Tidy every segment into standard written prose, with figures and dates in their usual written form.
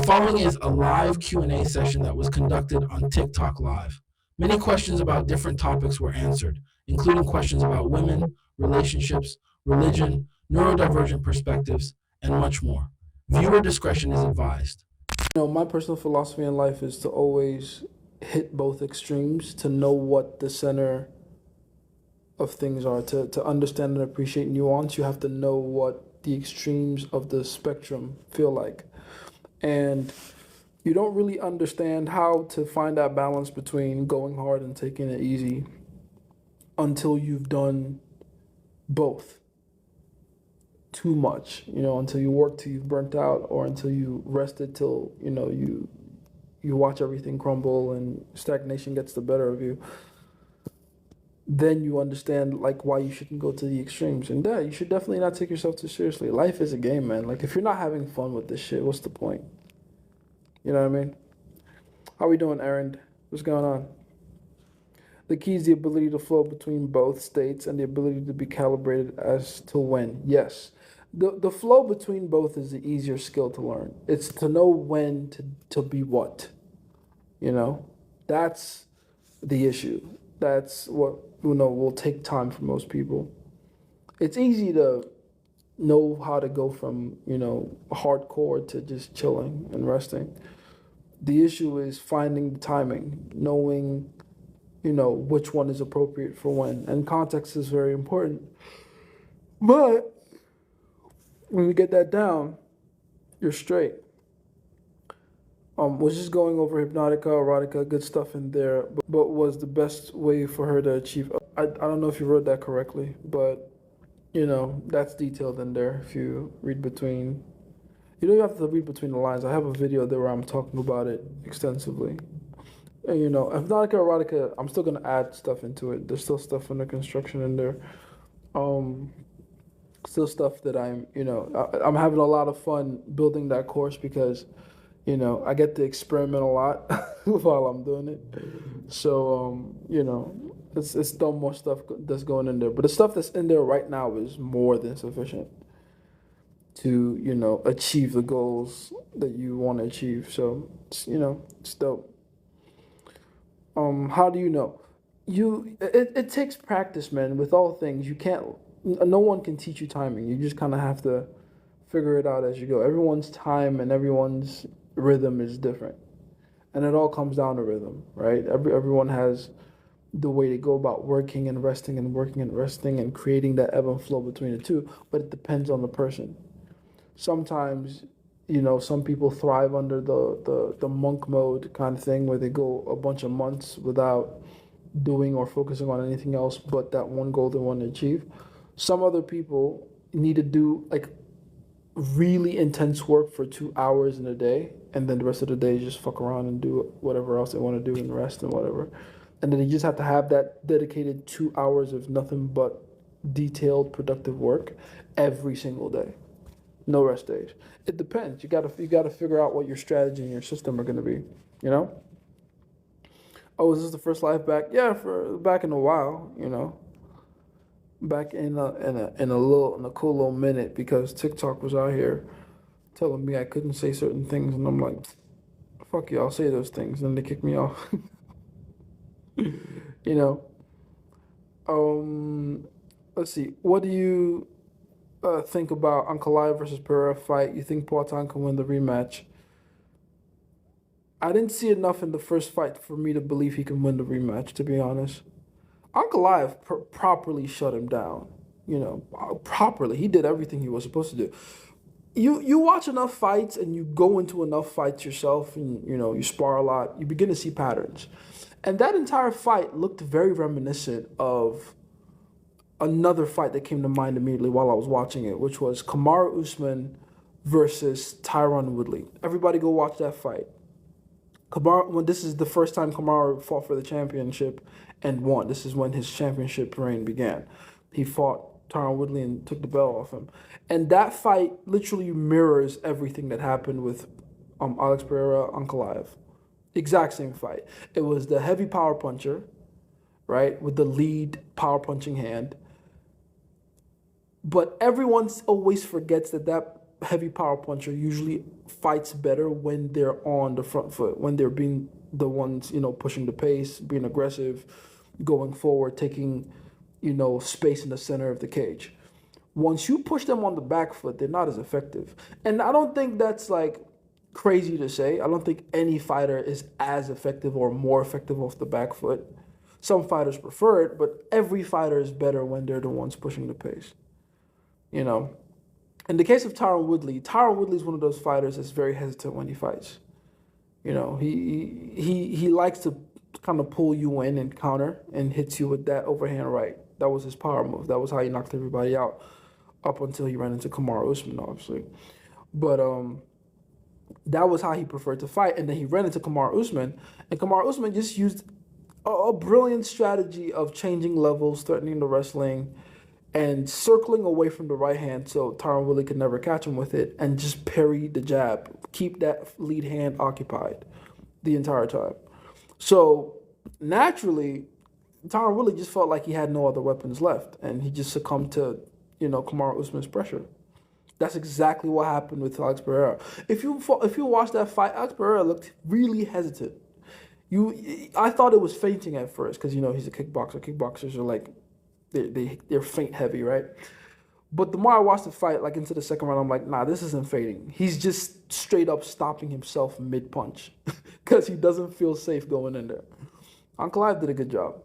The following is a live Q&A session that was conducted on TikTok Live. Many questions about different topics were answered, including questions about women, relationships, religion, neurodivergent perspectives, and much more. Viewer discretion is advised. My personal philosophy in life is to always hit both extremes, to know what the center of things are. To understand and appreciate nuance, you have to know what the extremes of the spectrum feel like. And you don't really understand how to find that balance between going hard and taking it easy until you've done both too much, until you work till you've burnt out, or until you rested till, you watch everything crumble and stagnation gets the better of you. Then you understand like why you shouldn't go to the extremes. And yeah, you should definitely not take yourself too seriously. Life is a game, man. Like if you're not having fun with this shit, what's the point? You know what I mean? How we doing, Aaron? What's going on? The key is the ability to flow between both states and the ability to be calibrated as to when. Yes. The flow between both is the easier skill to learn. It's to know when to be what. That's the issue. That's what will take time for most people. It's easy to know how to go from, hardcore to just chilling and resting. The issue is finding the timing, knowing, which one is appropriate for when. And context is very important. But when you get that down, you're straight. Was just going over Hypnotica Erotica, good stuff in there, but was the best way for her to achieve. I don't know if you wrote that correctly, but that's detailed in there. If you read between, you don't have to read between the lines. I have a video there where I'm talking about it extensively. And Hypnotica Erotica, I'm still gonna add stuff into it. There's still stuff under construction in there. Still stuff that I'm having a lot of fun building that course because, I get to experiment a lot while I'm doing it. So, it's still more stuff that's going in there. But the stuff that's in there right now is more than sufficient to, achieve the goals that you want to achieve. So, it's dope. How do you know? It takes practice, man. With all things, no one can teach you timing. You just kind of have to figure it out as you go. Everyone's time and everyone's rhythm is different, and it all comes down to rhythm, right? Everyone has the way to go about working and resting and working and resting and creating that ebb and flow between the two, but it depends on the person. Sometimes, some people thrive under the monk mode kind of thing where they go a bunch of months without doing or focusing on anything else but that one goal they want to achieve. Some other people need to do like really intense work for 2 hours in a day, and then the rest of the day just fuck around and do whatever else they want to do and rest and whatever. And then you just have to have that dedicated 2 hours of nothing but detailed, productive work every single day. No rest days. It depends. You gotta figure out what your strategy and your system are gonna be. Oh, is this the first live back? Yeah, for back in a while. Back in a cool little minute because TikTok was out here telling me I couldn't say certain things, and I'm like, fuck you, I'll say those things, and they kick me off. Let's see. What do you think about Ankalaev versus Pereira fight? You think Poatan can win the rematch? I didn't see enough in the first fight for me to believe he can win the rematch, to be honest. Ankalaev properly shut him down. Properly. He did everything he was supposed to do. You watch enough fights and you go into enough fights yourself and, you spar a lot, you begin to see patterns. And that entire fight looked very reminiscent of another fight that came to mind immediately while I was watching it, which was Kamaru Usman versus Tyron Woodley. Everybody go watch that fight. This is the first time Kamaru fought for the championship and won. This is when his championship reign began. He fought Tyron Woodley and took the belt off him. And that fight literally mirrors everything that happened with Alex Pereira, Ankalaev. Exact same fight. It was the heavy power puncher, right, with the lead power punching hand. But everyone always forgets that heavy power puncher usually fights better when they're on the front foot, when they're being the ones, pushing the pace, being aggressive, going forward, taking, space in the center of the cage. Once you push them on the back foot, they're not as effective. And I don't think that's like crazy to say. I don't think any fighter is as effective or more effective off the back foot. Some fighters prefer it, but every fighter is better when they're the ones pushing the pace. In the case of Tyron Woodley is one of those fighters that's very hesitant when he fights. He likes to kind of pull you in and counter and hits you with that overhand right. That was his power move. That was how he knocked everybody out up until he ran into Kamaru Usman, obviously. But that was how he preferred to fight. And then he ran into Kamaru Usman, and Kamaru Usman just used a brilliant strategy of changing levels, threatening the wrestling, and circling away from the right hand so Tyron Woodley could never catch him with it, and just parry the jab, keep that lead hand occupied the entire time. So naturally, Tyron Woodley just felt like he had no other weapons left, and he just succumbed to, Kamaru Usman's pressure. That's exactly what happened with Alex Pereira. If you watch that fight, Alex Pereira looked really hesitant. I thought it was fainting at first because he's a kickboxer. Kickboxers are like they're feint heavy, right? But the more I watched the fight, like into the second round, I'm like, nah, this isn't fainting. He's just straight up stopping himself mid punch because he doesn't feel safe going in there. Uncle Ive did a good job.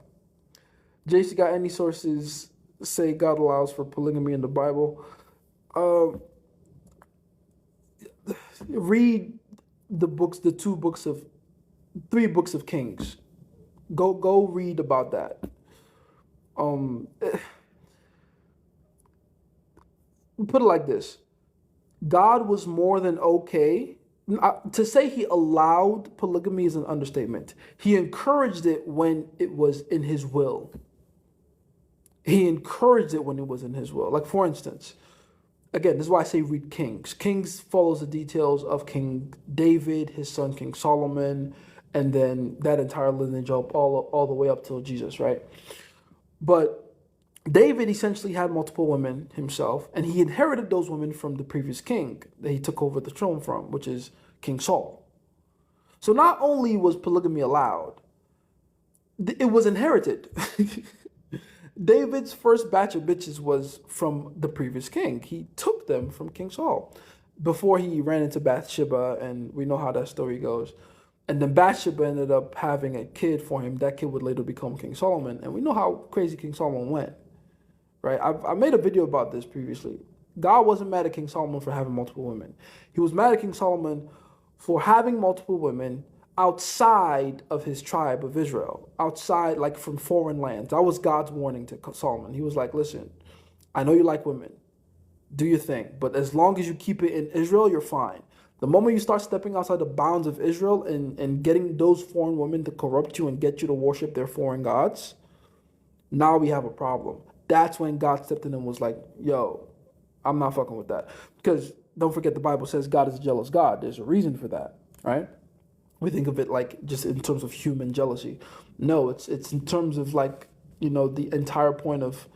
Jace, you got any sources say God allows for polygamy in the Bible? Read the books, three books of Kings. Go read about that. Put it like this: God was more than okay. To say he allowed polygamy is an understatement. He encouraged it when it was in his will. He encouraged it when it was in his will. Like, for instance, again, this is why I say read Kings. Kings follows the details of King David, his son King Solomon, and then that entire lineage up all the way up till Jesus, right? But David essentially had multiple women himself, and he inherited those women from the previous king that he took over the throne from, which is King Saul. So not only was polygamy allowed, it was inherited. David's first batch of bitches was from the previous king. He took them from King Saul before he ran into Bathsheba, and we know how that story goes. And then Bathsheba ended up having a kid for him. That kid would later become King Solomon, and we know how crazy King Solomon went. Right? I made a video about this previously. God wasn't mad at King Solomon for having multiple women. He was mad at King Solomon for having multiple women outside of his tribe of Israel, outside, like from foreign lands. That was God's warning to Solomon. He was like, listen, I know you like women. Do your thing. But as long as you keep it in Israel, you're fine. The moment you start stepping outside the bounds of Israel and getting those foreign women to corrupt you and get you to worship their foreign gods, now we have a problem. That's when God stepped in and was like, yo, I'm not fucking with that. Because don't forget, the Bible says God is a jealous God. There's a reason for that, right? We think of it like just in terms of human jealousy. No, it's in terms of like, the entire point of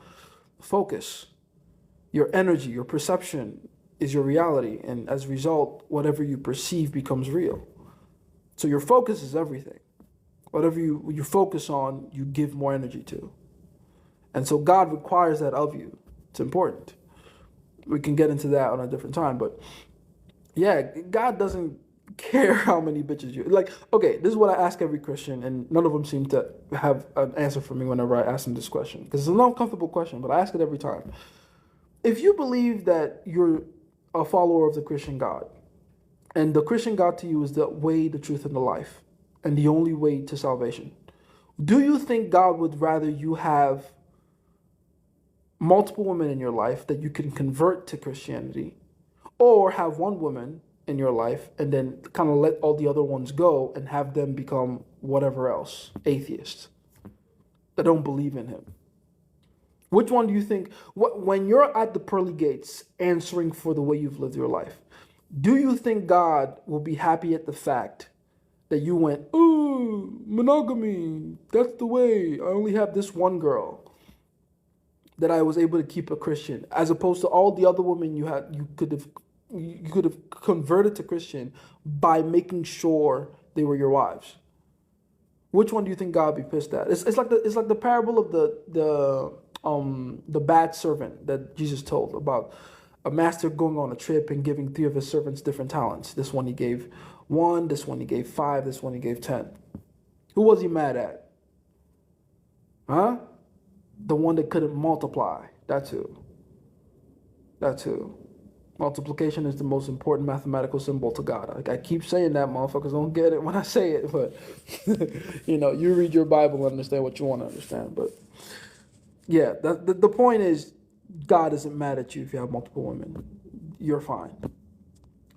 focus. Your energy, your perception is your reality. And as a result, whatever you perceive becomes real. So your focus is everything. Whatever you focus on, you give more energy to. And so God requires that of you. It's important. We can get into that on a different time. But yeah, God doesn't care how many bitches you... Like, okay, this is what I ask every Christian, and none of them seem to have an answer for me whenever I ask them this question. Because it's an uncomfortable question, but I ask it every time. If you believe that you're a follower of the Christian God, and the Christian God to you is the way, the truth, and the life, and the only way to salvation, do you think God would rather you have multiple women in your life that you can convert to Christianity, or have one woman in your life and then kind of let all the other ones go and have them become whatever else, atheists that don't believe in him? Which one do you think, when you're at the pearly gates answering for the way you've lived your life, do you think God will be happy at the fact that you went, ooh, monogamy, that's the way, I only have this one girl that I was able to keep a Christian, as opposed to all the other women you could have you could have converted to Christian by making sure they were your wives. Which one do you think God would be pissed at? It's like the parable of the bad servant that Jesus told about a master going on a trip and giving three of his servants different talents. This one he gave one, this one he gave five, this one he gave 10. Who was he mad at? Huh? The one that couldn't multiply. That's who. That's who. Multiplication is the most important mathematical symbol to God. I keep saying that, motherfuckers don't get it when I say it, but you read your Bible and understand what you want to understand. But yeah, the point is, God isn't mad at you if you have multiple women. You're fine.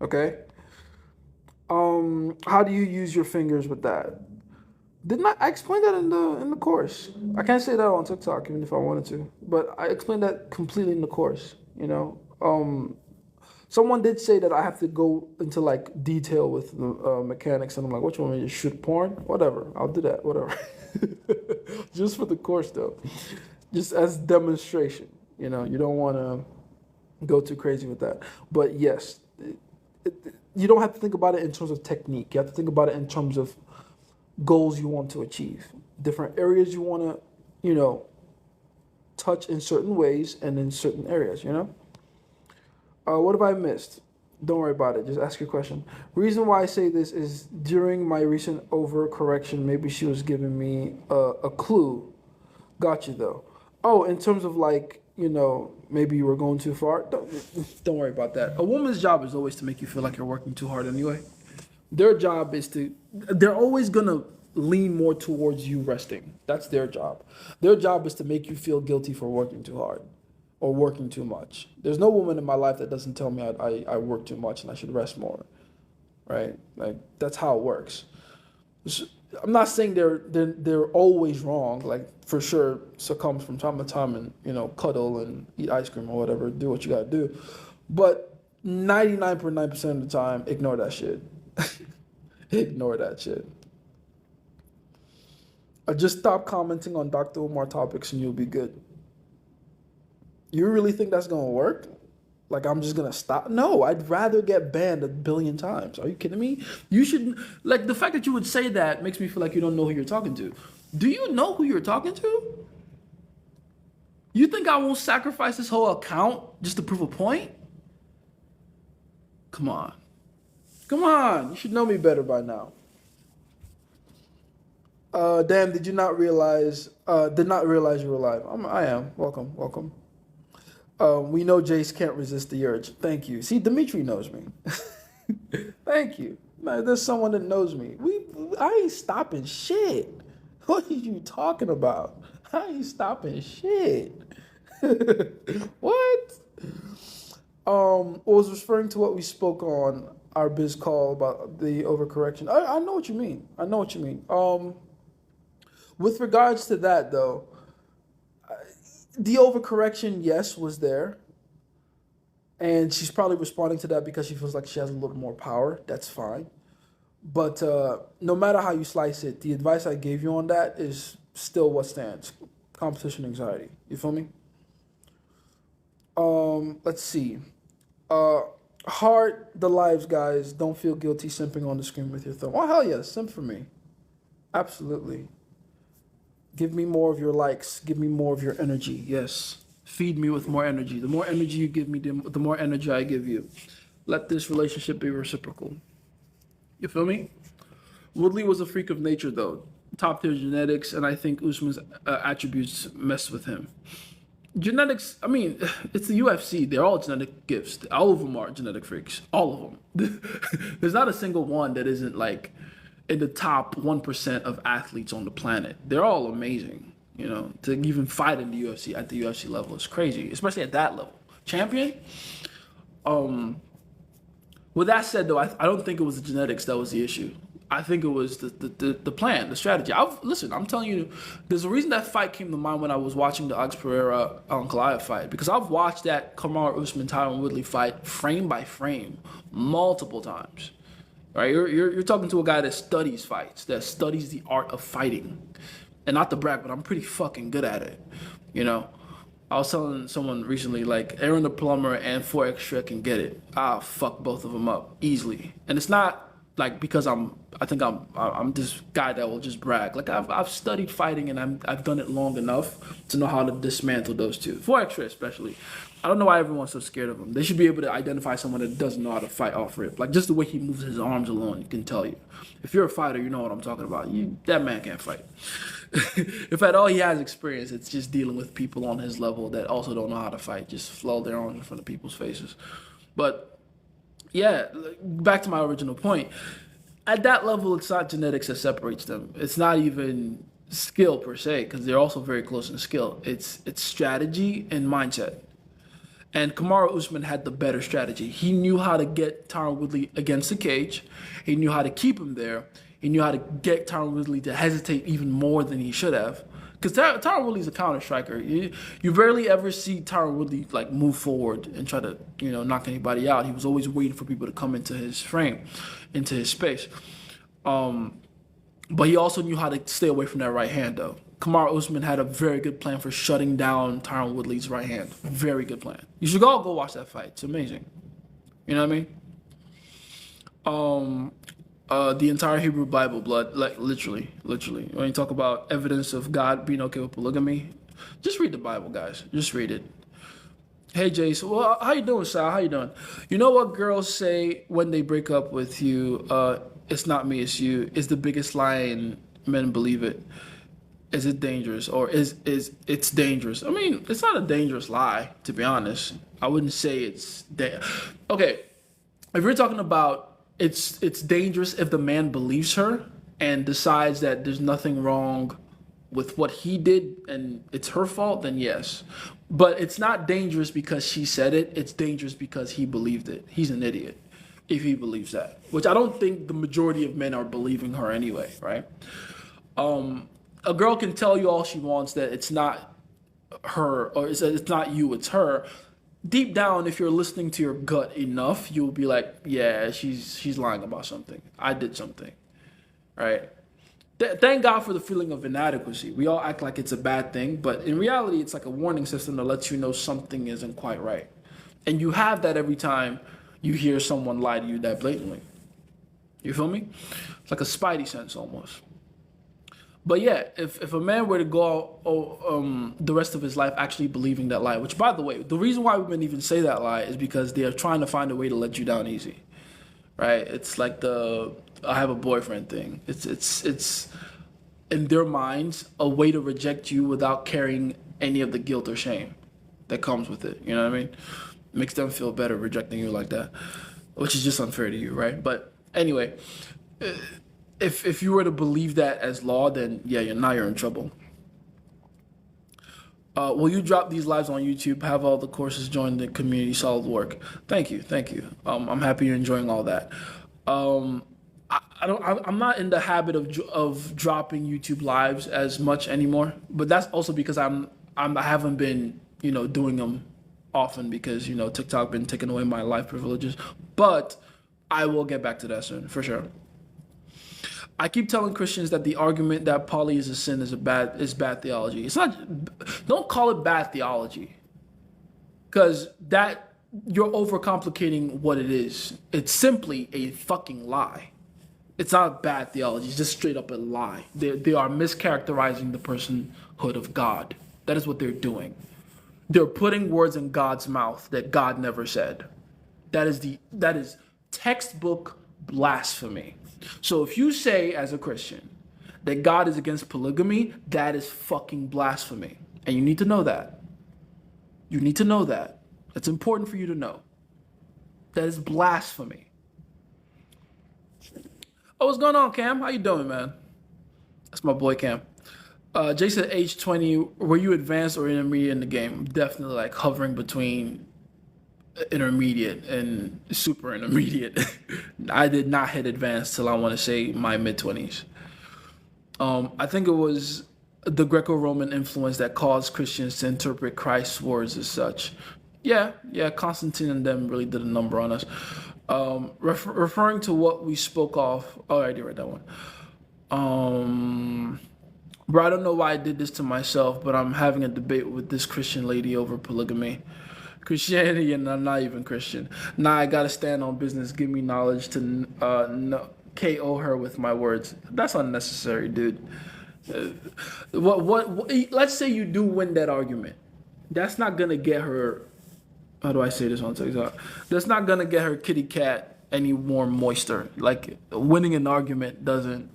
Okay? How do you use your fingers with that? Didn't I explain that in the course? I can't say that on TikTok even if I wanted to, but I explained that completely in the course. Someone did say that I have to go into like detail with the mechanics, and I'm like, what you want me to shoot porn? Whatever, I'll do that. Whatever, just for the course though, just as demonstration. You don't want to go too crazy with that. But yes, you don't have to think about it in terms of technique. You have to think about it in terms of goals you want to achieve, different areas you want to, touch in certain ways and in certain areas. What have I missed? Don't worry about it. Just ask your question. Reason why I say this is during my recent overcorrection, maybe she was giving me a clue. Got you though. Oh, in terms of like, maybe you were going too far. Don't worry about that. A woman's job is always to make you feel like you're working too hard anyway. Their job is they're always going to lean more towards you resting. That's their job. Their job is to make you feel guilty for working too hard or working too much. There's no woman in my life that doesn't tell me I work too much and I should rest more, right? Like, that's how it works. I'm not saying they're always wrong. Like, for sure, succumb from time to time and, cuddle and eat ice cream or whatever, do what you gotta do. But 99.9% of the time, ignore that shit. Ignore that shit. Just stop commenting on Dr. Umar topics and you'll be good. You really think that's gonna work? Like, I'm just gonna stop? No, I'd rather get banned 1 billion times. Are you kidding me? You shouldn't, like, the fact that you would say that makes me feel like you don't know who you're talking to. Do you know who you're talking to? You think I won't sacrifice this whole account just to prove a point? Come on. Come on. You should know me better by now. Damn, did not realize you were live. I am. Welcome. We know Jace can't resist the urge. Thank you. See, Dimitri knows me. Thank you. Man, there's someone that knows me. I ain't stopping shit. What are you talking about? I ain't stopping shit. What? I was referring to what we spoke on our biz call about the overcorrection. I know what you mean. With regards to that, though, the overcorrection, yes, was there. And she's probably responding to that because she feels like she has a little more power. That's fine. But no matter how you slice it, the advice I gave you on that is still what stands. Competition anxiety. You feel me? Let's see. Heart the lives, guys. Don't feel guilty simping on the screen with your thumb. Oh, hell yeah. Simp for me. Absolutely. Give me more of your likes. Give me more of your energy. Yes. Feed me with more energy. The more energy you give me, the more energy I give you. Let this relationship be reciprocal. You feel me? Woodley was a freak of nature, though. Top tier genetics, and I think Usman's attributes mess with him. Genetics, I mean, it's the UFC. They're all genetic gifts. All of them are genetic freaks. All of them. There's not a single one that isn't like in the top 1% of athletes on the planet. They're all amazing. To even fight in the UFC at the UFC level is crazy, especially at that level. Champion. With that said, though, I don't think it was the genetics that was the issue. I think it was the plan, the strategy. I'm telling you, there's a reason that fight came to mind when I was watching the Alex Pereira Goliath fight, because I've watched that Kamaru Usman Tyron Woodley fight frame by frame multiple times. Right? You're talking to a guy that studies fights, that studies the art of fighting, and not to brag, but I'm pretty fucking good at it. I was telling someone recently, like Aaron the plumber and 4Extra can get it. I'll fuck both of them up easily, and it's not like because I'm this guy that will just brag. Like I've studied fighting and I've done it long enough to know how to dismantle those two. 4Extra especially. I don't know why everyone's so scared of him. They should be able to identify someone that doesn't know how to fight off rip. Like just the way he moves his arms alone, you can tell you. If you're a fighter, you know what I'm talking about. That man can't fight. If at all he has experience, it's just dealing with people on his level that also don't know how to fight. Just flow their arms in front of people's faces. But yeah, back to my original point. At that level, it's not genetics that separates them. It's not even skill per se, because they're also very close in skill. It's strategy and mindset. And Kamaru Usman had the better strategy. He knew how to get Tyron Woodley against the cage. He knew how to keep him there. He knew how to get Tyron Woodley to hesitate even more than he should have. Because Tyron Woodley's a counter striker. You rarely ever see Tyron Woodley like move forward and try to knock anybody out. He was always waiting for people to come into his frame, into his space. But he also knew how to stay away from that right hand though. Kamaru Usman had a very good plan for shutting down Tyron Woodley's right hand. Very good plan. You should all go watch that fight. It's amazing. You know what I mean? The entire Hebrew Bible, blood, like literally. When you talk about evidence of God being okay with polygamy, just read the Bible, guys. Just read it. Hey, Jace. Well, how you doing, Sal? How you doing? You know what girls say when they break up with you? It's not me, it's you. It's the biggest lie, and men believe it. Is it dangerous, or is it's dangerous? I mean, it's not a dangerous lie, to be honest. I wouldn't say it's okay. If you're talking about it's dangerous if the man believes her and decides that there's nothing wrong with what he did and it's her fault, then yes. But it's not dangerous because she said it. It's dangerous because he believed it. He's an idiot if he believes that, which I don't think the majority of men are believing her anyway, right? A girl can tell you all she wants that it's not her, or it's not you, it's her. Deep down, if you're listening to your gut enough, you'll be like, yeah, she's lying about something. I did something, right? Thank God for the feeling of inadequacy. We all act like it's a bad thing, but in reality, it's like a warning system that lets you know something isn't quite right. And you have that every time you hear someone lie to you that blatantly. You feel me? It's like a spidey sense almost. But yeah, if a man were to go out the rest of his life actually believing that lie, which by the way, the reason why women even say that lie is because they are trying to find a way to let you down easy, right? It's like the I have a boyfriend thing. It's in their minds a way to reject you without carrying any of the guilt or shame that comes with it. You know what I mean? It makes them feel better rejecting you like that, which is just unfair to you, right? But anyway. If you were to believe that as law, then yeah, you're in trouble. Will you drop these lives on YouTube? Have all the courses join the community. Solid work. Thank you. I'm happy you're enjoying all that. I'm not in the habit of dropping YouTube lives as much anymore, but that's also because I haven't been doing them often because TikTok been taking away my life privileges. But I will get back to that soon for sure. I keep telling Christians that the argument that poly is a sin is bad theology. It's not. Don't call it bad theology, because that you're overcomplicating what it is. It's simply a fucking lie. It's not bad theology. It's just straight up a lie. They are mischaracterizing the personhood of God. That is what they're doing. They're putting words in God's mouth that God never said. That is textbook blasphemy. So if you say as a Christian that God is against polygamy, that is fucking blasphemy. And you need to know that. You need to know that. It's important for you to know. That is blasphemy. Oh, what's going on, Cam? How you doing, man? That's my boy, Cam. Jay said age 20, were you advanced or intermediate in the game? Definitely like hovering between intermediate and super intermediate. I did not hit advanced till I want to say my mid-20s. I think it was the Greco-Roman influence that caused Christians to interpret Christ's words as such. Yeah, Constantine and them really did a number on us. Referring to what we spoke of. Oh, I did write that one. Bro, I don't know why I did this to myself, but I'm having a debate with this Christian lady over polygamy. Christianity, and I'm not even Christian. Now I gotta stand on business. Give me knowledge to KO her with my words. That's unnecessary, dude. Uh, what? Let's say you do win that argument. That's not gonna get her. How do I say this on TikTok? That's not gonna get her kitty cat any more moister. Like winning an argument doesn't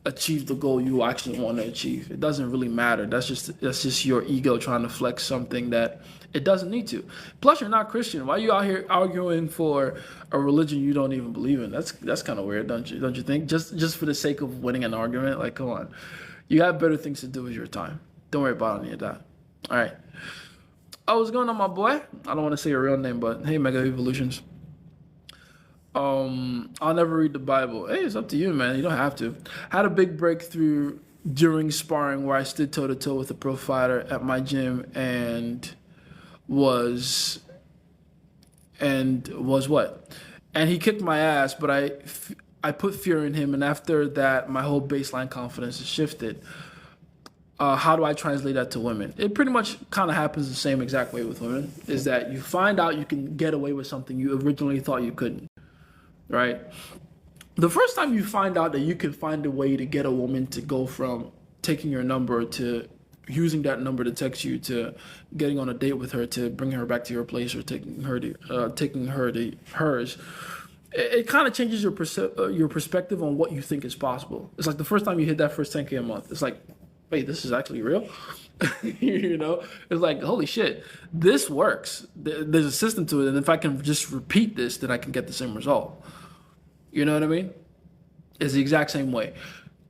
achieve the goal you actually want to achieve. It doesn't really matter. That's just your ego trying to flex something that it doesn't need to. Plus, you're not Christian. Why are you out here arguing for a religion you don't even believe in? That's kind of weird, don't you? Don't you think? Just for the sake of winning an argument, like come on, you have better things to do with your time. Don't worry about any of that. All right. Oh, what's going on, my boy? I don't want to say your real name, but hey, Mega Evolutions. I'll never read the Bible. Hey, it's up to you, man. You don't have to. Had a big breakthrough during sparring where I stood toe to toe with a pro fighter at my gym and was was what? And he kicked my ass, but I put fear in him, and after that, my whole baseline confidence has shifted. How do I translate that to women? It pretty much kind of happens the same exact way with women. Is that you find out you can get away with something you originally thought you couldn't, right? The first time you find out that you can find a way to get a woman to go from taking your number to using that number to text you to getting on a date with her to bring her back to your place or taking her to hers, it kind of changes your perspective on what you think is possible. It's like the first time you hit that first 10K a month. It's like, wait, this is actually real. You know, it's like, holy shit, this works. There's a system to it, and if I can just repeat this, then I can get the same result. You know what I mean? It's the exact same way.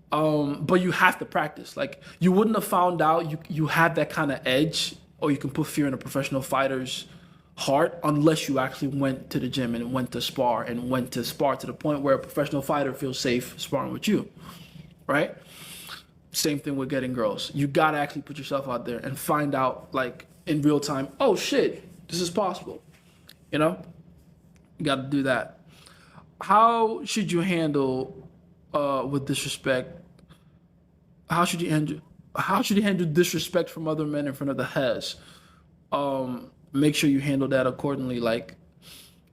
But you have to practice. Like you wouldn't have found out you have that kind of edge, or you can put fear in a professional fighter's heart unless you actually went to the gym and went to spar to the point where a professional fighter feels safe sparring with you, right? Same thing with getting girls. You gotta actually put yourself out there and find out, like in real time. Oh shit, this is possible. You know, you gotta do that. How should you handle with disrespect? How should you handle disrespect from other men in front of the Hez? Make sure you handle that accordingly. Like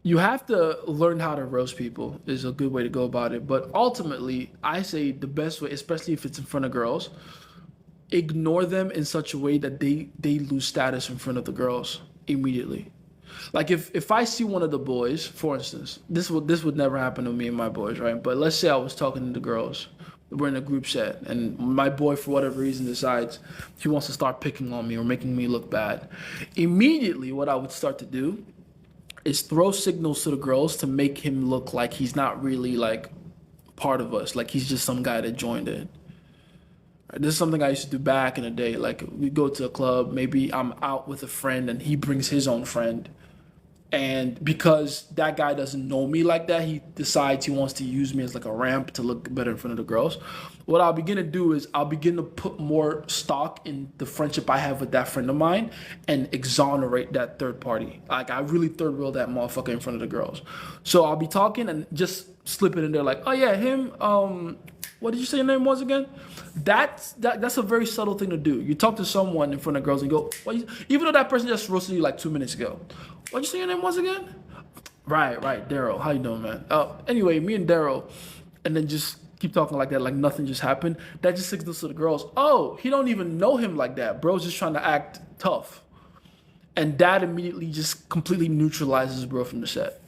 you have to learn how to roast people is a good way to go about it. But ultimately, I say the best way, especially if it's in front of girls, ignore them in such a way that they lose status in front of the girls immediately. Like if I see one of the boys, for instance, this would never happen to me and my boys, right? But let's say I was talking to the girls, we're in a group chat, and my boy for whatever reason decides he wants to start picking on me or making me look bad. Immediately, what I would start to do is throw signals to the girls to make him look like he's not really like part of us, like he's just some guy that joined in. This is something I used to do back in the day. Like we go to a club, maybe I'm out with a friend and he brings his own friend. And because that guy doesn't know me like that, he decides he wants to use me as like a ramp to look better in front of the girls. What I'll begin to do is I'll begin to put more stock in the friendship I have with that friend of mine and exonerate that third party. Like I really third wheel that motherfucker in front of the girls. So I'll be talking and just slip it in there like, oh yeah, him, what did you say your name was again? That's a very subtle thing to do. You talk to someone in front of girls and go, even though that person just roasted you like 2 minutes ago. What did you say your name was again? Right, Daryl. How you doing, man? Anyway, me and Daryl, and then just keep talking like that, like nothing just happened. That just signals to the girls, oh, he don't even know him like that. Bro's just trying to act tough. And that immediately just completely neutralizes bro from the set.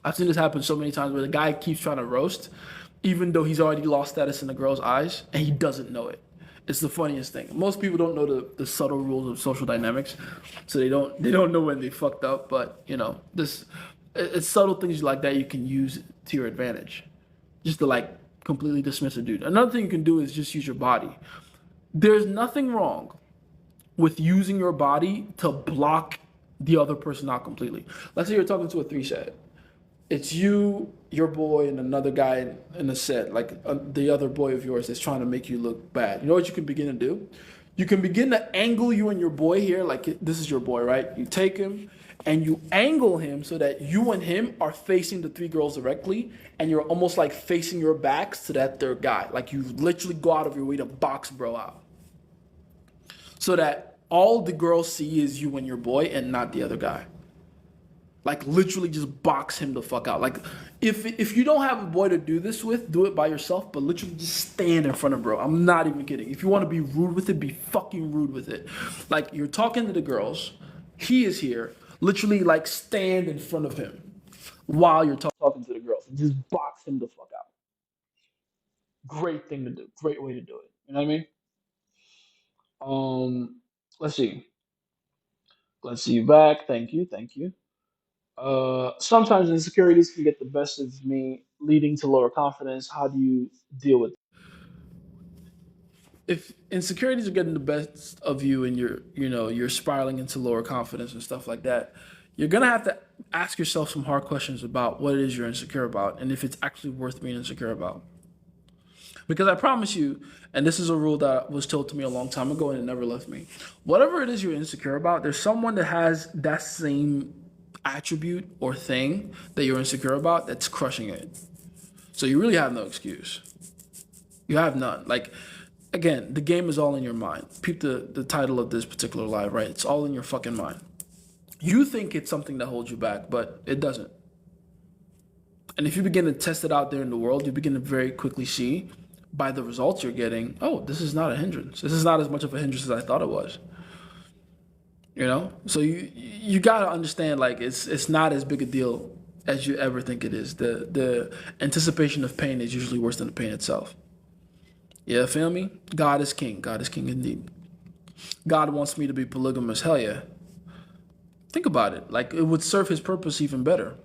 I've seen this happen so many times where the guy keeps trying to roast, even though he's already lost status in the girl's eyes, and he doesn't know it. It's the funniest thing. Most people don't know the subtle rules of social dynamics, so they don't know when they fucked up. But you know, it's subtle things like that you can use to your advantage, just to like completely dismiss a dude. Another thing you can do is just use your body. There's nothing wrong with using your body to block the other person out completely. Let's say you're talking to a three set. It's you, your boy, and another guy in the set, like the other boy of yours that's trying to make you look bad. You know what you can begin to do? You can begin to angle you and your boy here, like this is your boy, right? You take him, and you angle him so that you and him are facing the 3 girls directly, and you're almost like facing your backs to that third guy. Like you literally go out of your way to box bro out, so that all the girls see is you and your boy and not the other guy. Like literally just box him the fuck out. Like if you don't have a boy to do this with, do it by yourself, but literally just stand in front of bro. I'm not even kidding. If you want to be rude with it, be fucking rude with it. Like you're talking to the girls, he is here, literally like stand in front of him while you're talking to the girls and just box him the fuck out. Great thing to do. Great way to do it. You know what I mean? Let's see. Let's see you back. Thank you. Thank you. Sometimes insecurities can get the best of me, leading to lower confidence. How do you deal with it? If insecurities are getting the best of you and you're spiraling into lower confidence and stuff like that, you're gonna have to ask yourself some hard questions about what it is you're insecure about and if it's actually worth being insecure about. Because I promise you, and this is a rule that was told to me a long time ago and it never left me. Whatever it is you're insecure about, there's someone that has that same attribute or thing that you're insecure about that's crushing it. So you really have no excuse. You have none. Like, again, the game is all in your mind. Peep the title of this particular live, right? It's all in your fucking mind. You think it's something that holds you back, but it doesn't. And if you begin to test it out there in the world, you begin to very quickly see by the results you're getting, oh, this is not a hindrance. This is not as much of a hindrance as I thought it was. You know? So you gotta understand, like, it's not as big a deal as you ever think it is. The anticipation of pain is usually worse than the pain itself. Yeah, feel me? God is king. God is king indeed. God wants me to be polygamous. Hell yeah. Think about it. Like, it would serve his purpose even better.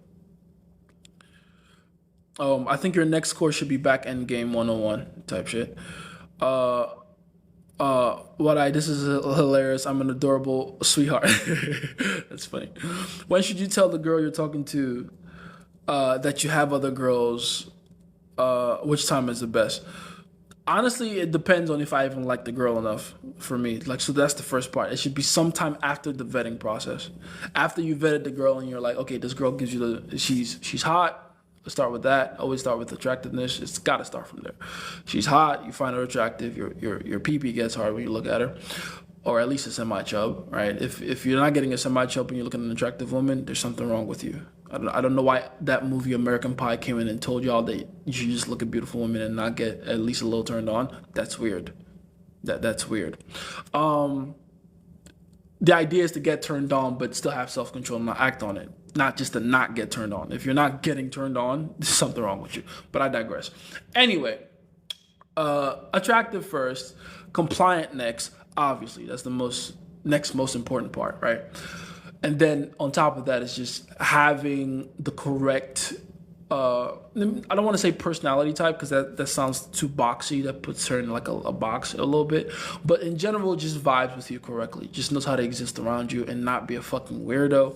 I think your next course should be back end game 101 type shit. This is hilarious. I'm an adorable sweetheart. That's funny. When should you tell the girl you're talking to that you have other girls? Which time is the best? Honestly, it depends on if I even like the girl enough for me. Like, so that's the first part. It should be sometime after the vetting process. After you vetted the girl and you're like, okay, this girl gives you she's hot. Let's start with that. Always start with attractiveness. It's got to start from there. She's hot. You find her attractive. Your pee-pee gets hard when you look at her, or at least a semi-chub, right? If you're not getting a semi-chub and you're looking at an attractive woman, there's something wrong with you. I don't know why that movie American Pie came in and told y'all that you should just look at beautiful women and not get at least a little turned on. That's weird. That's weird. The idea is to get turned on, but still have self-control and not act on it. Not just to not get turned on. If you're not getting turned on, there's something wrong with you. But I digress. Anyway, attractive first, compliant next. Obviously, that's the most important part, right? And then on top of that is just having the correct. I don't want to say personality type because that sounds too boxy. That puts her in like a box a little bit. But in general, just vibes with you correctly. Just knows how to exist around you and not be a fucking weirdo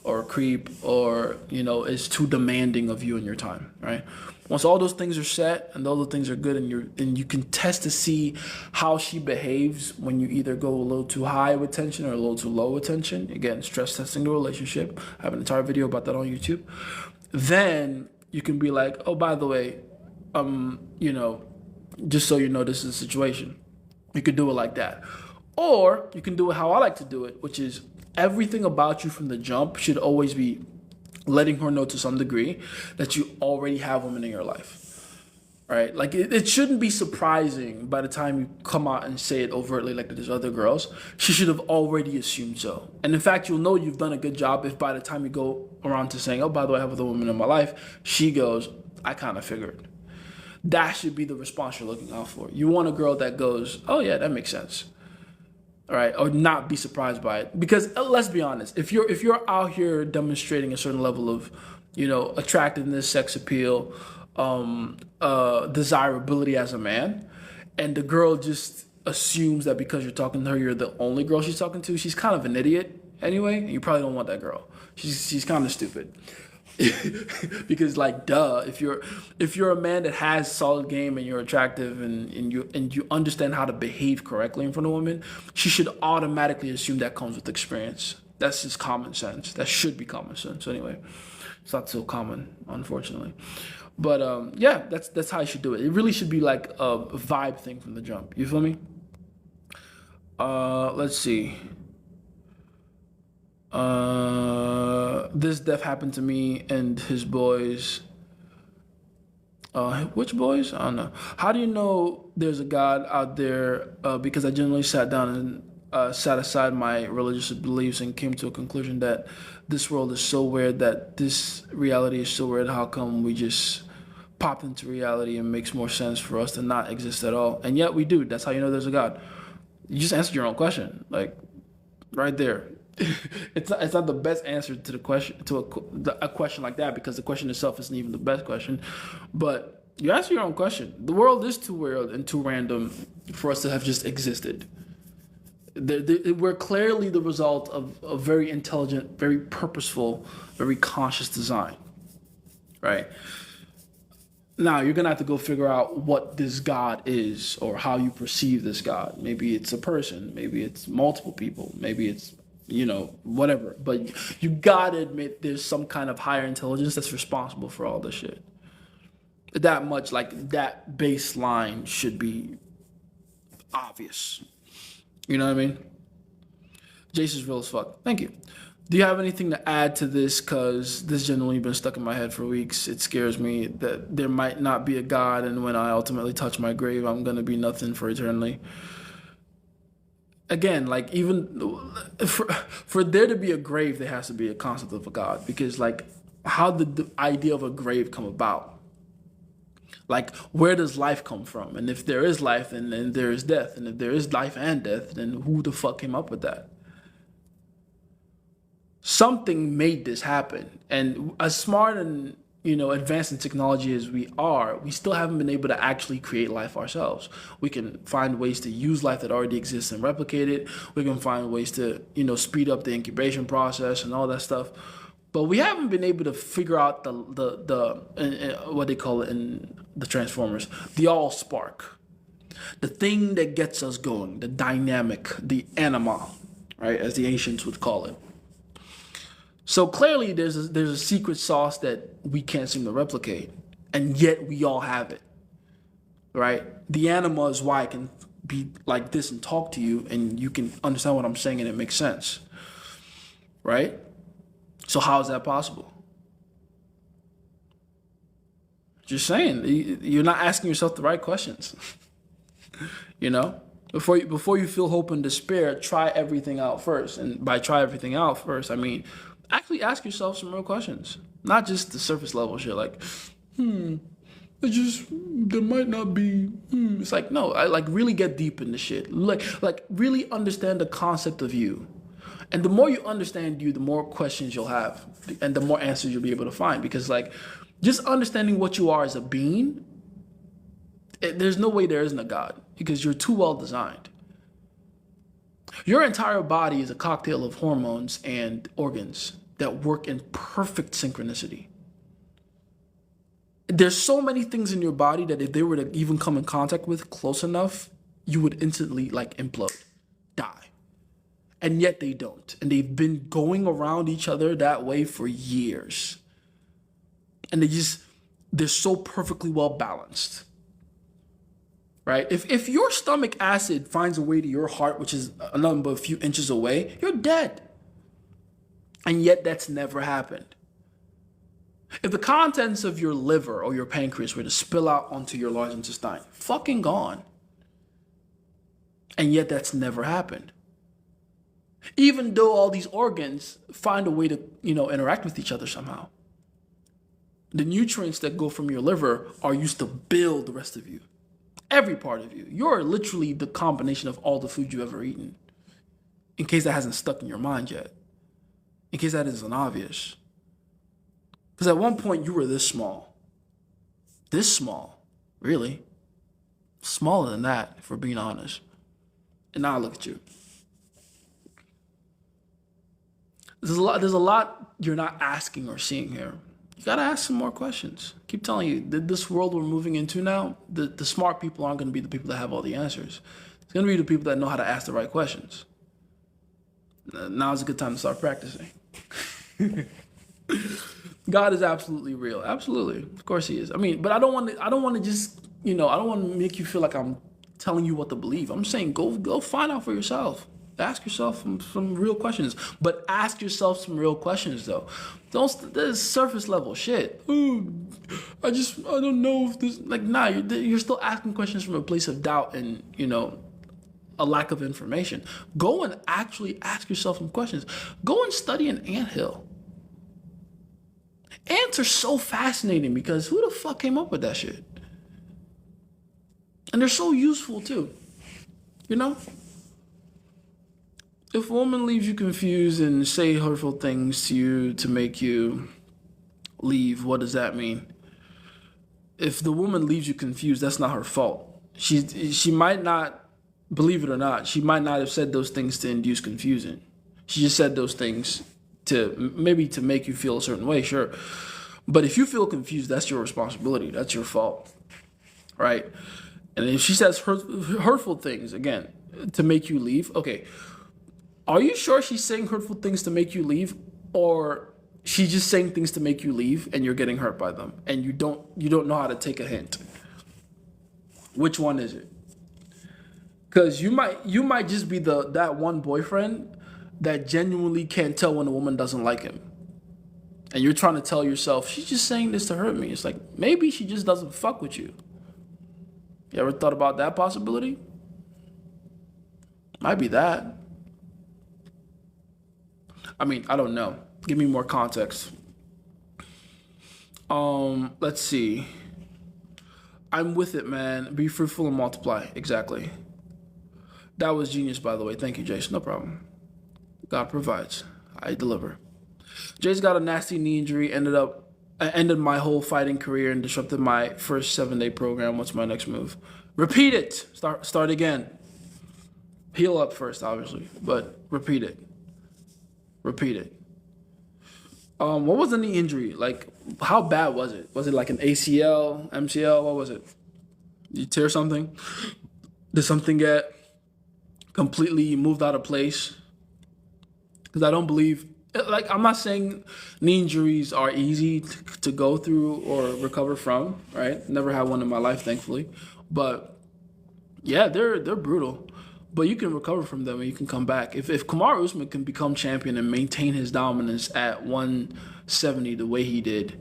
or a creep or, is too demanding of you and your time, right? Once all those things are set and all those things are good and you can test to see how she behaves when you either go a little too high with tension or a little too low with tension. Again, stress testing the relationship. I have an entire video about that on YouTube. Then you can be like, oh, by the way, just so you know, this is a situation. You could do it like that. Or you can do it how I like to do it, which is everything about you from the jump should always be letting her know to some degree that you already have women in your life, right? Like it shouldn't be surprising by the time you come out and say it overtly like there's other girls. She should have already assumed so. And in fact, you'll know you've done a good job if by the time you go around to saying, oh, by the way, I have other women in my life, she goes, I kind of figured. That should be the response you're looking out for. You want a girl that goes, oh yeah, that makes sense. All right, or not be surprised by it. Because let's be honest, if you're out here demonstrating a certain level of, attractiveness, sex appeal, desirability as a man, and the girl just assumes that because you're talking to her, you're the only girl she's talking to, she's kind of an idiot anyway, and you probably don't want that girl. She's kind of stupid. Because duh, if you're a man that has solid game and you're attractive and you understand how to behave correctly in front of women, she should automatically assume that comes with experience. That's just common sense. That should be common sense anyway. It's not so common, unfortunately. But yeah, that's how you should do it. It really should be like a vibe thing from the jump. You feel me? Let's see. This death happened to me and his boys. Which boys? I don't know. How do you know there's a God out there? Because I generally sat down and sat aside my religious beliefs and came to a conclusion that this world is so weird, that this reality is so weird. How come we just popped into reality and makes more sense for us to not exist at all? And yet we do. That's how you know there's a God. You just answered your own question, like right there. It's not the best answer to the question, to a question like that, because the question itself isn't even the best question. But you answer your own question. The world is too weird and too random for us to have just existed. We're clearly the result of a very intelligent, very purposeful, very conscious design, right? Now, you're going to have to go figure out what this God is, or how you perceive this God. Maybe it's a person. Maybe it's multiple people. Maybe it's, whatever. But you got to admit there's some kind of higher intelligence that's responsible for all this shit. That much, like, that baseline should be obvious. You know what I mean? Jason's real as fuck. Thank you. Do you have anything to add to this? Because this generally been stuck in my head for weeks. It scares me that there might not be a God, and when I ultimately touch my grave, I'm going to be nothing for eternity. Again, like, even for there to be a grave, there has to be a concept of a God. Because, like, how did the idea of a grave come about? Like, where does life come from? And if there is life, then there is death. And if there is life and death, then who the fuck came up with that? Something made this happen. And as smart and, advanced in technology as we are, we still haven't been able to actually create life ourselves. We can find ways to use life that already exists and replicate it. We can find ways to, speed up the incubation process and all that stuff. But we haven't been able to figure out the what they call it in the Transformers, the all spark, the thing that gets us going, the dynamic, the anima, right, as the ancients would call it. So clearly, there's a secret sauce that we can't seem to replicate, and yet we all have it, right? The anima is why I can be like this and talk to you, and you can understand what I'm saying, and it makes sense, right? So how is that possible? Just saying, you're not asking yourself the right questions. Before you feel hope and despair, try everything out first. And by try everything out first, I mean actually ask yourself some real questions, not just the surface level shit. Like, there might not be. It's like, no, I like really get deep in the shit. Like really understand the concept of you. And the more you understand you, the more questions you'll have, and the more answers you'll be able to find. Because, like, just understanding what you are as a being, there's no way there isn't a God, because you're too well designed. Your entire body is a cocktail of hormones and organs that work in perfect synchronicity. There's so many things in your body that if they were to even come in contact with close enough, you would instantly, like, implode, die. And yet they don't. And they've been going around each other that way for years. And they're so perfectly well balanced. Right? If your stomach acid finds a way to your heart, which is a few inches away, you're dead. And yet that's never happened. If the contents of your liver or your pancreas were to spill out onto your large intestine, fucking gone. And yet that's never happened. Even though all these organs find a way to, interact with each other somehow. The nutrients that go from your liver are used to build the rest of you. Every part of you. You're literally the combination of all the food you've ever eaten. In case that hasn't stuck in your mind yet. In case that isn't obvious. Because at one point you were this small. This small. Really. Smaller than that, if we're being honest. And now look at you. There's a lot you're not asking or seeing here. You gotta ask some more questions. Keep telling you, this world we're moving into now, the smart people aren't gonna be the people that have all the answers. It's gonna be the people that know how to ask the right questions. Now's a good time to start practicing. God is absolutely real. Absolutely. Of course he is. I mean, but I don't want to just, I don't want to make you feel like I'm telling you what to believe. I'm saying go find out for yourself. Ask yourself some real questions. But ask yourself some real questions though. Don't this surface level shit. Ooh, I don't know if this nah, you're still asking questions from a place of doubt and, a lack of information. Go and actually ask yourself some questions. Go and study an anthill. Ants are so fascinating because who the fuck came up with that shit? And they're so useful too. If a woman leaves you confused and say hurtful things to you to make you leave, what does that mean? If the woman leaves you confused, that's not her fault. She might not, believe it or not, she might not have said those things to induce confusion. She just said those things to make you feel a certain way, sure. But if you feel confused, that's your responsibility. That's your fault, right? And if she says hurtful things, again, to make you leave, okay, are you sure she's saying hurtful things to make you leave? Or she's just saying things to make you leave and you're getting hurt by them and you don't know how to take a hint? Which one is it? Because you might just be that one boyfriend that genuinely can't tell when a woman doesn't like him. And you're trying to tell yourself, she's just saying this to hurt me. It's like, maybe she just doesn't fuck with you. You ever thought about that possibility? Might be that. I mean, I don't know. Give me more context. Let's see. I'm with it, man. Be fruitful and multiply. Exactly. That was genius, by the way. Thank you, Jason. No problem. God provides. I deliver. Jay's got a nasty knee injury. Ended my whole fighting career and disrupted my first 7-day program. What's my next move? Repeat it. Start again. Heal up first, obviously, but repeat it. Repeat it. What was the knee injury? Like, how bad was it? Was it like an ACL, MCL? What was it? Did you tear something? Did something get completely moved out of place? Because I don't believe, like, I'm not saying knee injuries are easy to go through or recover from, right? Never had one in my life, thankfully. But yeah, they're brutal. But you can recover from them and you can come back. If Kamaru Usman can become champion and maintain his dominance at 170 the way he did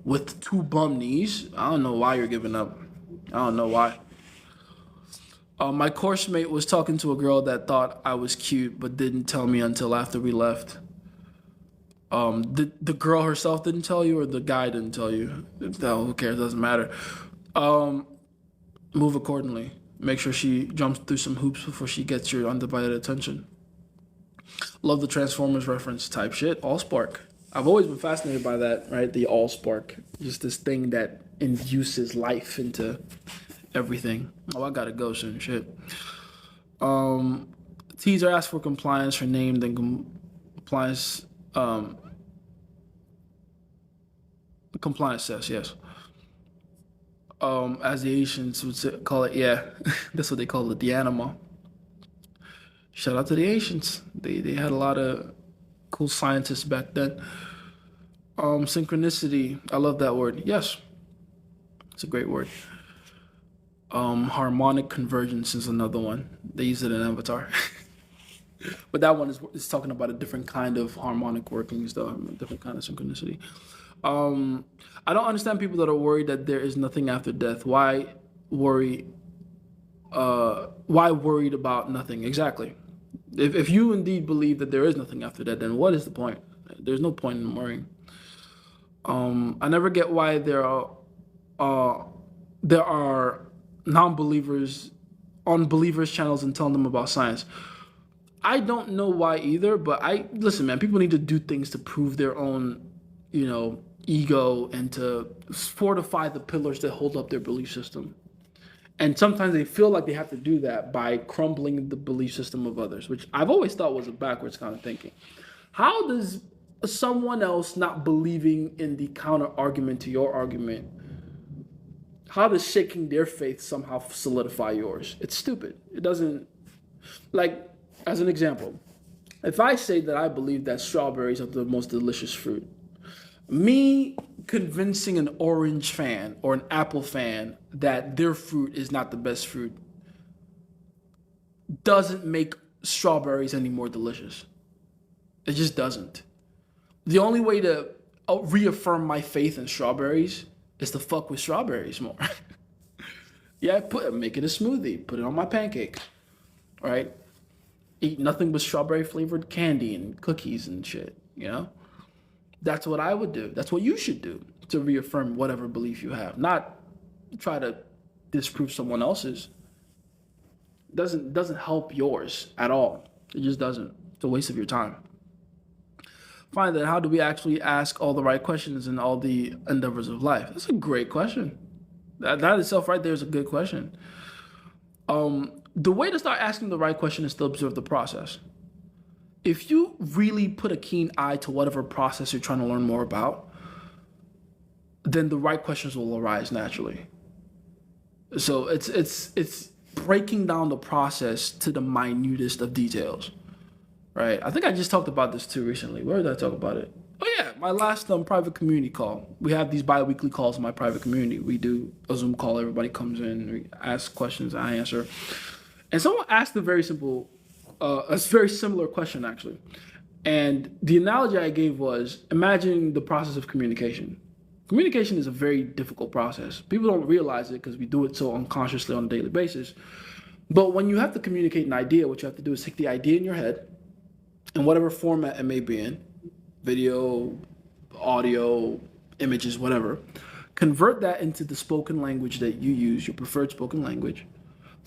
with 2 bum knees, I don't know why you're giving up. I don't know why. My course mate was talking to a girl that thought I was cute but didn't tell me until after we left. The girl herself didn't tell you or the guy didn't tell you? No, who cares? It doesn't matter. Move accordingly. Make sure she jumps through some hoops before she gets your undivided attention. Love the Transformers reference type shit. Allspark. I've always been fascinated by that, right? The Allspark. Just this thing that induces life into everything. Oh, I gotta go soon. Shit. Teaser asked for compliance, her name, then compliance. Compliance says, yes. As the Asians would call it, yeah, that's what they call it, the anima. Shout out to the Asians. They had a lot of cool scientists back then. Synchronicity, I love that word. Yes, it's a great word. Harmonic convergence is another one. They use it in Avatar. But that one is talking about a different kind of harmonic workings, though, a different kind of synchronicity. I don't understand people that are worried that there is nothing after death. Why worry? Why worried about nothing? Exactly. If you indeed believe that there is nothing after that, then what is the point? There's no point in worrying. I never get why there are non-believers on believers channels and telling them about science. I don't know why either, but listen, man. People need to do things to prove their own, ego and to fortify the pillars that hold up their belief system. And sometimes they feel like they have to do that by crumbling the belief system of others, which I've always thought was a backwards kind of thinking. How does someone else not believing in the counter argument to your argument, how does shaking their faith somehow solidify yours? It's stupid. It doesn't, like, as an example, If I say that I believe that strawberries are the most delicious fruit, me convincing an orange fan or an apple fan that their fruit is not the best fruit doesn't make strawberries any more delicious. It just doesn't. The only way to reaffirm my faith in strawberries is to fuck with strawberries more. Yeah, make it a smoothie, put it on my pancake, right? Eat nothing but strawberry flavored candy and cookies and shit, you know? That's what I would do. That's what you should do to reaffirm whatever belief you have. Not try to disprove someone else's. Doesn't help yours at all. It just doesn't. It's a waste of your time. Finally, then, how do we actually ask all the right questions in all the endeavors of life? That's a great question. That itself right there is a good question. The way to start asking the right question is to observe the process. If you really put a keen eye to whatever process you're trying to learn more about, then the right questions will arise naturally. So it's breaking down the process to the minutest of details, right? I think I just talked about this too recently. Where did I talk about it? Oh yeah, my last private community call. We have these bi-weekly calls in my private community. We do a Zoom call. Everybody comes in, we ask questions, I answer. And someone asked a very similar question actually. And the analogy I gave was, imagine the process of communication. Communication is a very difficult process. People don't realize it because we do it so unconsciously on a daily basis. But when you have to communicate an idea, what you have to do is take the idea in your head, in whatever format it may be in, video, audio, images, whatever, convert that into the spoken language that you use, your preferred spoken language,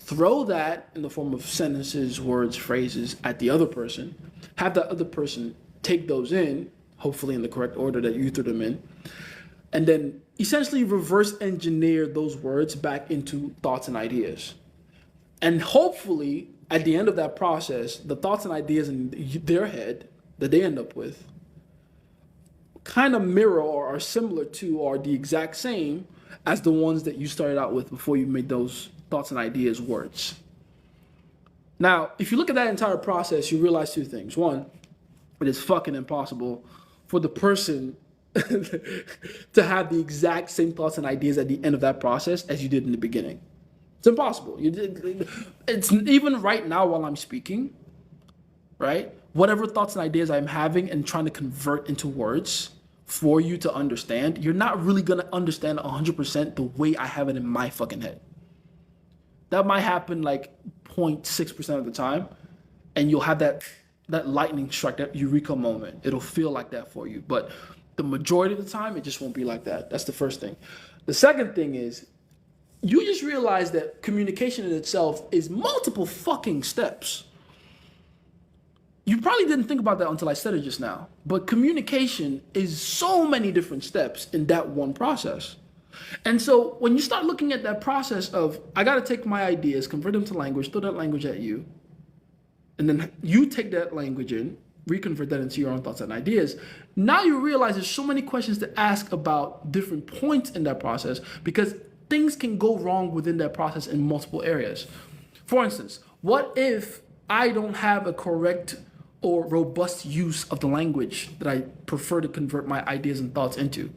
throw that in the form of sentences, words, phrases at the other person, have that other person take those in, hopefully in the correct order that you threw them in, and then essentially reverse engineer those words back into thoughts and ideas. And hopefully, at the end of that process, the thoughts and ideas in their head that they end up with kind of mirror or are similar to or the exact same as the ones that you started out with before you made those thoughts and ideas words. Now, if you look at that entire process, you realize two things. One, it is fucking impossible for the person to have the exact same thoughts and ideas at the end of that process as you did in the beginning. It's impossible. It's even right now while I'm speaking, right? Whatever thoughts and ideas I'm having and trying to convert into words for you to understand, you're not really going to understand 100% the way I have it in my fucking head. That might happen like 0.6% of the time, and you'll have that lightning strike, that eureka moment. It'll feel like that for you. But the majority of the time, it just won't be like that. That's the first thing. The second thing is, you just realize that communication in itself is multiple fucking steps. You probably didn't think about that until I said it just now. But communication is so many different steps in that one process. And so when you start looking at that process of, I got to take my ideas, convert them to language, throw that language at you, and then you take that language in, reconvert that into your own thoughts and ideas, now you realize there's so many questions to ask about different points in that process because things can go wrong within that process in multiple areas. For instance, what if I don't have a correct or robust use of the language that I prefer to convert my ideas and thoughts into?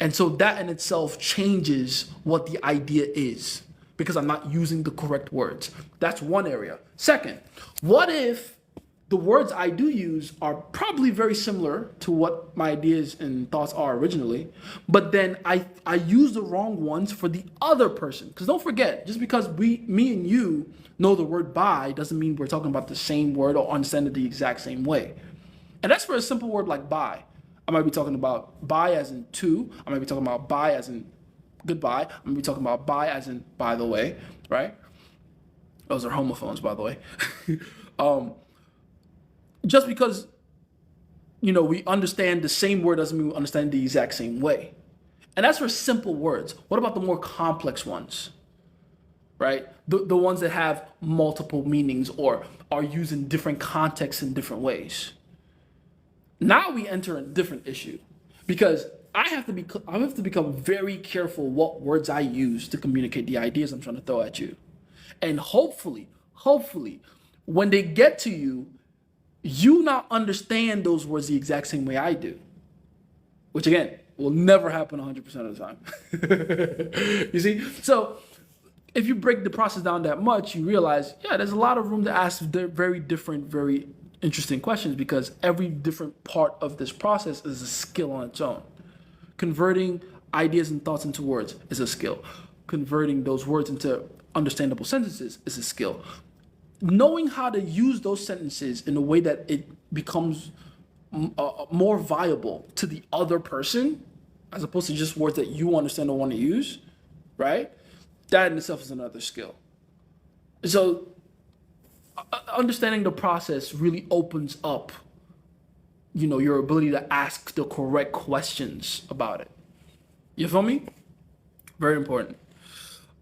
And so that in itself changes what the idea is because I'm not using the correct words. That's one area. Second, what if the words I do use are probably very similar to what my ideas and thoughts are originally, but then I use the wrong ones for the other person? Because don't forget, just because me and you know the word buy doesn't mean we're talking about the same word or understand it the exact same way. And that's for a simple word like buy. I might be talking about buy as in to. I might be talking about buy as in goodbye. I might be talking about buy as in by the way, right? Those are homophones, by the way. Just because, we understand the same word doesn't mean we understand the exact same way. And that's for simple words. What about the more complex ones, right? The ones that have multiple meanings or are used in different contexts in different ways. Now we enter a different issue because I have to become very careful what words I use to communicate the ideas I'm trying to throw at you. And hopefully, when they get to you, you not understand those words the exact same way I do, which again will never happen 100% of the time. You see? So if you break the process down that much, you realize, yeah, there's a lot of room to ask very different, very interesting questions, because every different part of this process is a skill on its own. Converting ideas and thoughts into words is a skill. Converting those words into understandable sentences is a skill. Knowing how to use those sentences in a way that it becomes more viable to the other person, as opposed to just words that you understand and want to use, right? That in itself is another skill. So understanding the process really opens up, your ability to ask the correct questions about it. You feel me? Very important.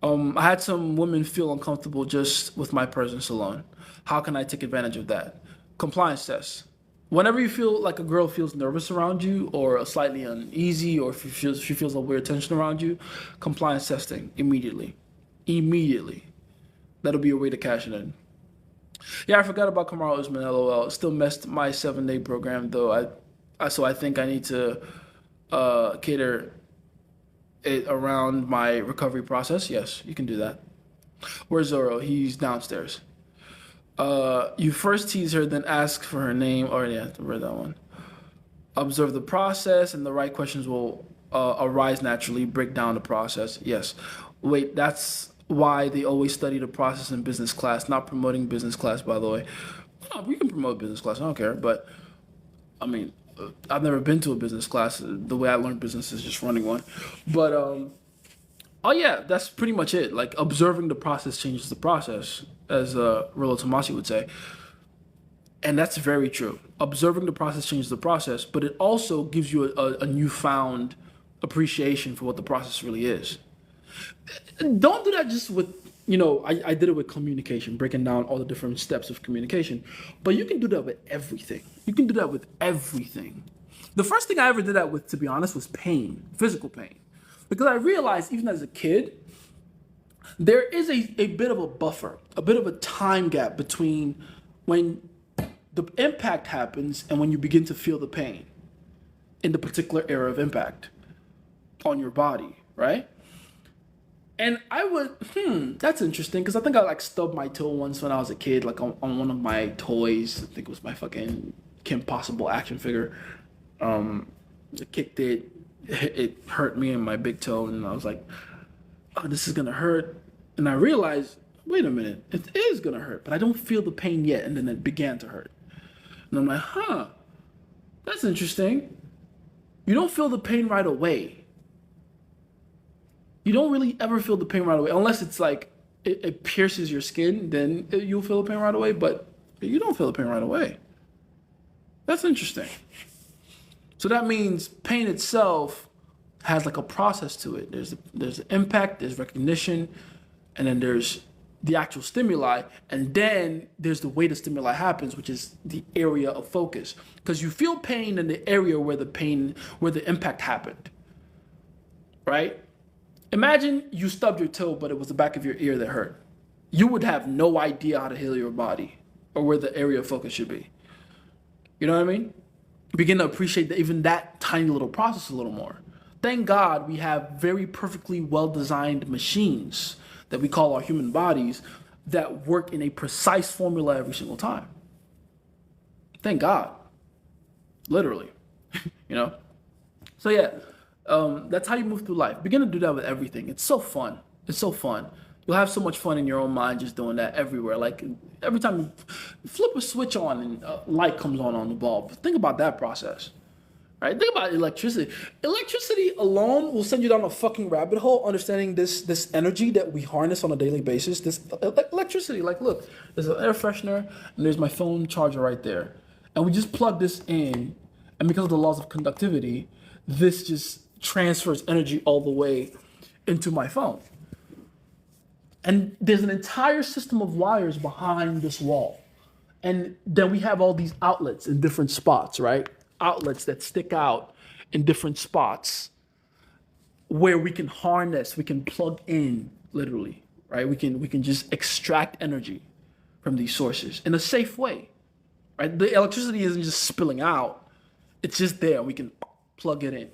I had some women feel uncomfortable just with my presence alone. How can I take advantage of that? Compliance tests. Whenever you feel like a girl feels nervous around you, or slightly uneasy, or if she feels a weird tension around you, compliance testing immediately. That'll be a way to cash it in. Yeah, I forgot about Kamaru Usman. LOL. Still messed my 7-day program though. So I think I need to cater it around my recovery process. Yes, you can do that. Where's Zoro? He's downstairs. You first tease her, then ask for her name. Oh yeah, I read that one. Observe the process, and the right questions will arise naturally. Break down the process. Yes. Wait, that's why they always study the process in business class. Not promoting business class, by the way. Oh, we can promote business class. I don't care. But I mean, I've never been to a business class. The way I learned business is just running one. But oh yeah, that's pretty much it. Like, observing the process changes the process, as Rollo Tomasi would say. And that's very true. Observing the process changes the process, but it also gives you a newfound appreciation for what the process really is. Don't do that just with, I did it with communication, breaking down all the different steps of communication. But you can do that with everything. The first thing I ever did that with, to be honest, was pain, physical pain. Because I realized, even as a kid, there is a bit of a buffer, a bit of a time gap between when the impact happens and when you begin to feel the pain in the particular area of impact on your body, right? And I would, that's interesting, because I think I stubbed my toe once when I was a kid, like on one of my toys. I think it was my fucking Kim Possible action figure. I kicked it, it hurt me in my big toe, and I was like, oh, this is gonna hurt. And I realized, wait a minute, it is gonna hurt, but I don't feel the pain yet. And then it began to hurt. And I'm like, that's interesting. You don't feel the pain right away. You don't really ever feel the pain right away, unless it's like it pierces your skin, then you'll feel the pain right away, but you don't feel the pain right away. That's interesting. So that means pain itself has like a process to it. There's the impact, there's recognition, and then there's the actual stimuli, and then there's the way the stimuli happens, which is the area of focus. Because you feel pain in the area where the impact happened, right? Imagine you stubbed your toe, but it was the back of your ear that hurt. You would have no idea how to heal your body or where the area of focus should be. You know what I mean? Begin to appreciate even that tiny little process a little more. Thank God we have very perfectly well-designed machines that we call our human bodies that work in a precise formula every single time. Thank God. Literally. So yeah, that's how you move through life. Begin to do that with everything. It's so fun. You'll have so much fun in your own mind just doing that everywhere. Like, every time you flip a switch on and light comes on the bulb. Think about that process, right? Think about electricity. Electricity alone will send you down a fucking rabbit hole, understanding this energy that we harness on a daily basis. This electricity, like, look, there's an air freshener and there's my phone charger right there. And we just plug this in, and because of the laws of conductivity, this just transfers energy all the way into my phone. And there's an entire system of wires behind this wall. And then we have all these outlets in different spots, right? Outlets that stick out in different spots where we can harness, we can plug in, literally, right? We can just extract energy from these sources in a safe way, right? The electricity isn't just spilling out. It's just there. We can plug it in.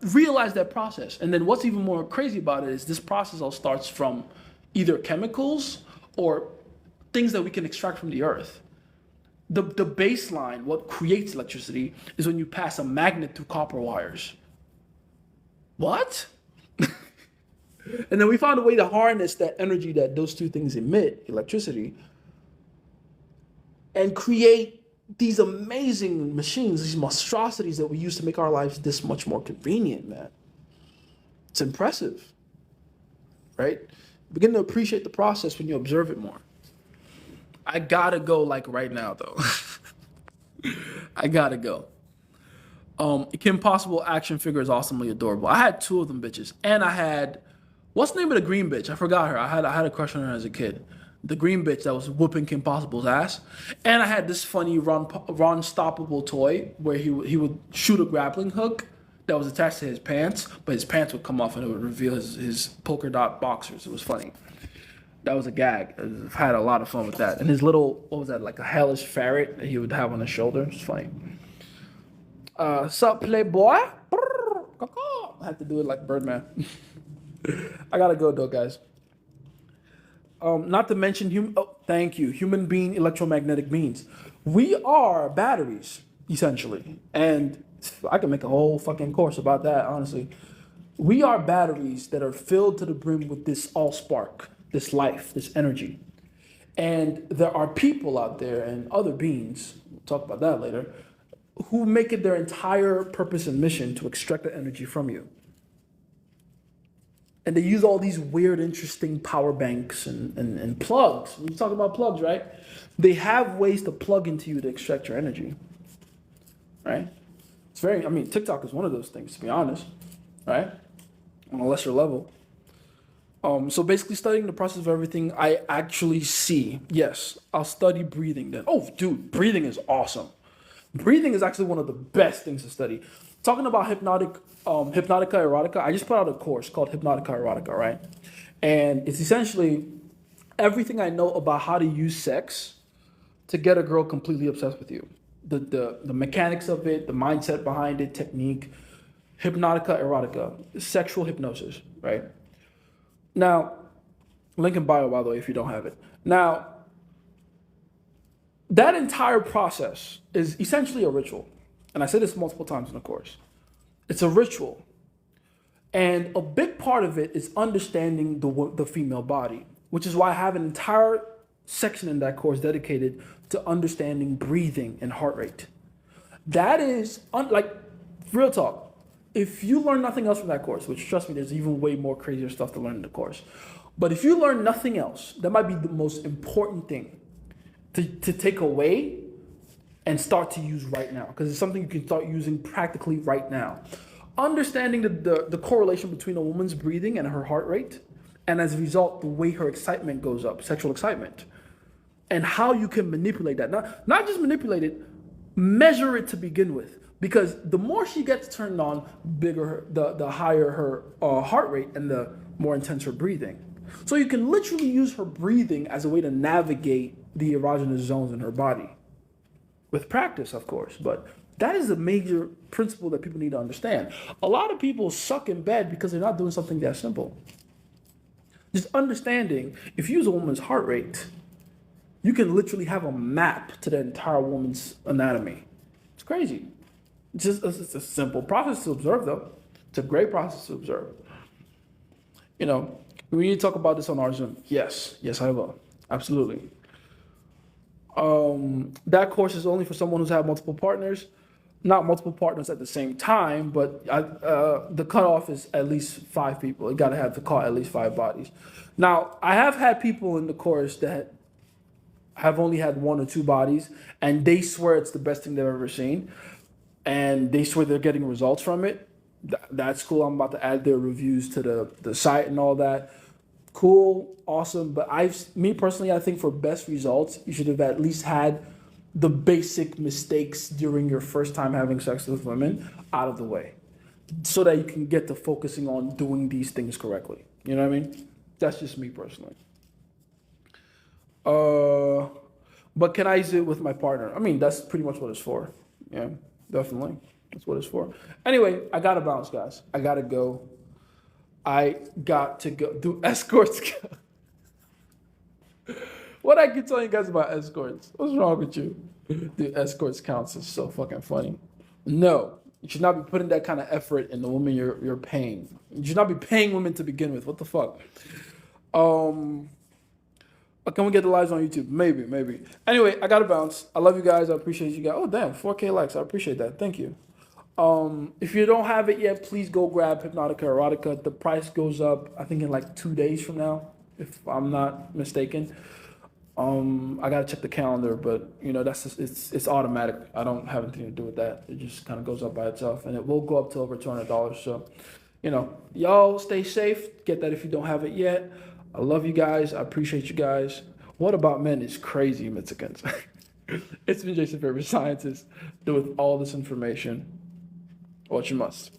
Realize that process. And then what's even more crazy about it is this process all starts from either chemicals or things that we can extract from the earth. The baseline, what creates electricity, is when you pass a magnet through copper wires. What? And then we found a way to harness that energy that those two things emit, electricity, and create these amazing machines, these monstrosities that we use to make our lives this much more convenient, man. It's impressive, right? Begin to appreciate the process when you observe it more. I gotta go like right now, though. I gotta go. Kim Possible action figure is awesomely adorable. I had 2 of them bitches, and I had, what's the name of the green bitch? I forgot her. I had a crush on her as a kid. The green bitch that was whooping Kim Possible's ass. And I had this funny Ron Stoppable toy where he would shoot a grappling hook that was attached to his pants, but his pants would come off and it would reveal his polka dot boxers. It was funny. That was a gag. I've had a lot of fun with that. And his little, what was that, like a hellish ferret that he would have on his shoulder. It was funny. Sup, playboy? I have to do it like Birdman. I gotta go though, guys. Not to mention human being electromagnetic beings. We are batteries, essentially. And I can make a whole fucking course about that, honestly. We are batteries that are filled to the brim with this all spark, this life, this energy. And there are people out there and other beings, we'll talk about that later, who make it their entire purpose and mission to extract the energy from you. And they use all these weird, interesting power banks and plugs. When you talk about plugs, right? They have ways to plug into you to extract your energy, right? It's TikTok is one of those things, to be honest, right? On a lesser level. So basically studying the process of everything, I actually see, yes, I'll study breathing then. Oh, dude, breathing is awesome. Breathing is actually one of the best things to study. Talking about Hypnotica Erotica, I just put out a course called Hypnotica Erotica, right? And it's essentially everything I know about how to use sex to get a girl completely obsessed with you. The mechanics of it, the mindset behind it, technique. Hypnotica Erotica, sexual hypnosis, right? Now, link in bio, by the way, if you don't have it. Now, that entire process is essentially a ritual. And I say this multiple times in the course. It's a ritual. And a big part of it is understanding the female body, which is why I have an entire section in that course dedicated to understanding breathing and heart rate. That is, real talk. If you learn nothing else from that course, which trust me, there's even way more crazier stuff to learn in the course. But if you learn nothing else, that might be the most important thing to take away and start to use right now, because it's something you can start using practically right now. Understanding the correlation between a woman's breathing and her heart rate, and as a result, the way her excitement goes up, sexual excitement, and how you can manipulate that. Not just manipulate it, measure it to begin with. Because the more she gets turned on, the higher her heart rate and the more intense her breathing. So you can literally use her breathing as a way to navigate the erogenous zones in her body. With practice, of course, but that is a major principle that people need to understand. A lot of people suck in bed because they're not doing something that simple. Just understanding, if you use a woman's heart rate, you can literally have a map to the entire woman's anatomy. It's crazy. It's a simple process to observe, though. It's a great process to observe. We need to talk about this on our Zoom. Yes, I will. Absolutely. That course is only for someone who's had multiple partners. Not multiple partners at the same time, but the cutoff is at least 5 people. You got to have to call at least 5 bodies. Now, I have had people in the course that have only had 1 or 2 bodies, and they swear it's the best thing they've ever seen. And they swear they're getting results from it. That's cool. I'm about to add their reviews to the site and all that. Cool, awesome. But me personally, I think for best results, you should have at least had the basic mistakes during your first time having sex with women out of the way, so that you can get to focusing on doing these things correctly. You know what I mean? That's just me personally. But can I use it with my partner? I mean, that's pretty much what it's for. Yeah, definitely. That's what it's for. Anyway, I gotta bounce, guys. I gotta go. I got to go. Do escorts? What I keep telling you guys about escorts? What's wrong with you? Do escorts counts? Is so fucking funny. No, you should not be putting that kind of effort in the woman you're paying. You should not be paying women to begin with. What the fuck? Can we get the lives on YouTube? Maybe. Anyway, I gotta bounce. I love you guys. I appreciate you guys. Oh damn, 4K likes. I appreciate that. Thank you. If you don't have it yet, please go grab Hypnotica Erotica. The price goes up, I think, in like 2 days from now, if I'm not mistaken. I gotta check the calendar, but you know that's just, it's automatic. I don't have anything to do with that. It just kind of goes up by itself, and it will go up to over $200. So, you know, y'all stay safe. Get that if you don't have it yet. I love you guys. I appreciate you guys. What About Men is crazy, Mexicans. It's been Jason, favorite scientist, with all this information. What you must.